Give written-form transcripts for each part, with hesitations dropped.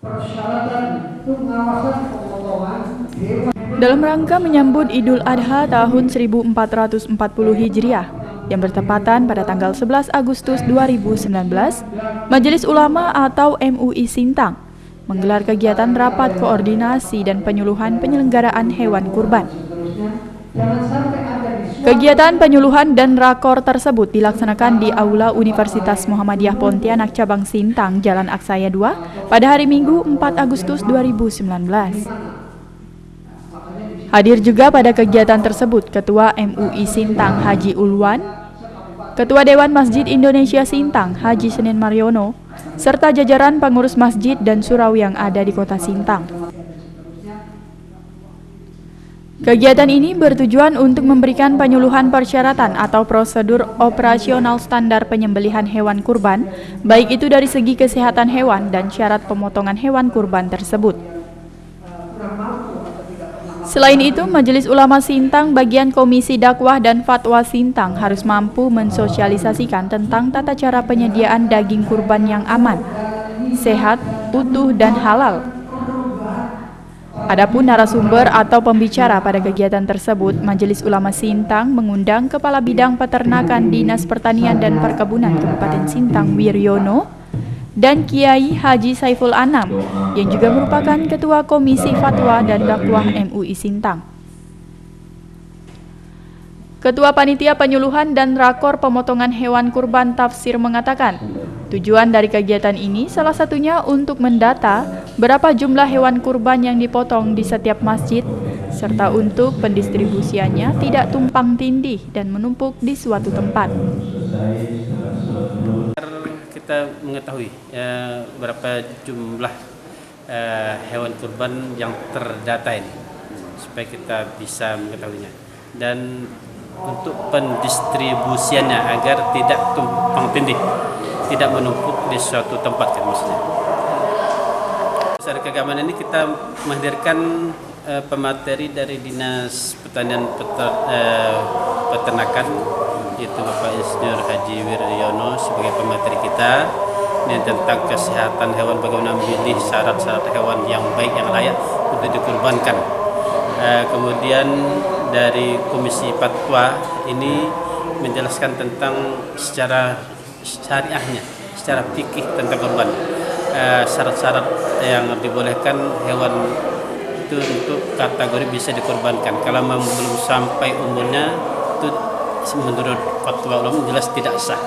persyaratan pengawasan pemotongan hewan. Dalam rangka menyambut Idul Adha tahun 1440 Hijriah yang bertepatan pada tanggal 11 Agustus 2019, Majelis Ulama atau MUI Sintang menggelar kegiatan rapat koordinasi dan penyuluhan penyelenggaraan hewan kurban. Kegiatan penyuluhan dan rakor tersebut dilaksanakan di Aula Universitas Muhammadiyah Pontianak Cabang Sintang, Jalan Aksaya 2 pada hari Minggu 4 Agustus 2019. Hadir juga pada kegiatan tersebut Ketua MUI Sintang Haji Ulwan, Ketua Dewan Masjid Indonesia Sintang Haji Senin Mariono, serta jajaran pengurus masjid dan surau yang ada di kota Sintang. Kegiatan ini bertujuan untuk memberikan penyuluhan persyaratan atau prosedur operasional standar penyembelihan hewan kurban, baik itu dari segi kesehatan hewan dan syarat pemotongan hewan kurban tersebut. Selain itu, Majelis Ulama Sintang bagian Komisi Dakwah dan Fatwa Sintang harus mampu mensosialisasikan tentang tata cara penyediaan daging kurban yang aman, sehat, utuh, dan halal. Adapun narasumber atau pembicara pada kegiatan tersebut, Majelis Ulama Sintang mengundang Kepala Bidang Peternakan Dinas Pertanian dan Perkebunan Kabupaten Sintang Wiryono dan Kiai Haji Saiful Anam yang juga merupakan Ketua Komisi Fatwa dan Dakwah MUI Sintang. Ketua Panitia Penyuluhan dan Rakor Pemotongan Hewan Kurban Tafsir mengatakan, tujuan dari kegiatan ini salah satunya untuk mendata berapa jumlah hewan kurban yang dipotong di setiap masjid, serta untuk pendistribusiannya tidak tumpang tindih dan menumpuk di suatu tempat. Kita mengetahui berapa jumlah hewan kurban yang terdata ini, supaya kita bisa mengetahuinya. Dan untuk pendistribusiannya agar tidak tumpang tindih, tidak menumpuk di suatu tempat kan maksudnya. Secara keagamaan ini kita menghadirkan pemateri dari Dinas Pertanian Peternakan, yaitu Bapak Insinyur Haji Wiryono sebagai pemateri kita. Ini tentang kesehatan hewan, bagaimana memilih syarat-syarat hewan yang baik, yang layak untuk dikurbankan. Kemudian dari Komisi Fatwa ini menjelaskan tentang secara syariahnya, secara fikih tentang kurban, syarat-syarat yang dibolehkan hewan itu untuk kategori bisa dikurbankan. Kalau belum sampai umurnya itu menurut fatwa ulama jelas tidak sah.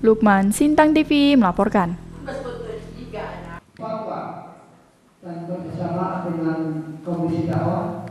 Lukman, Sintang TV melaporkan. Fatwa dan bersama dengan Komisi Dakwah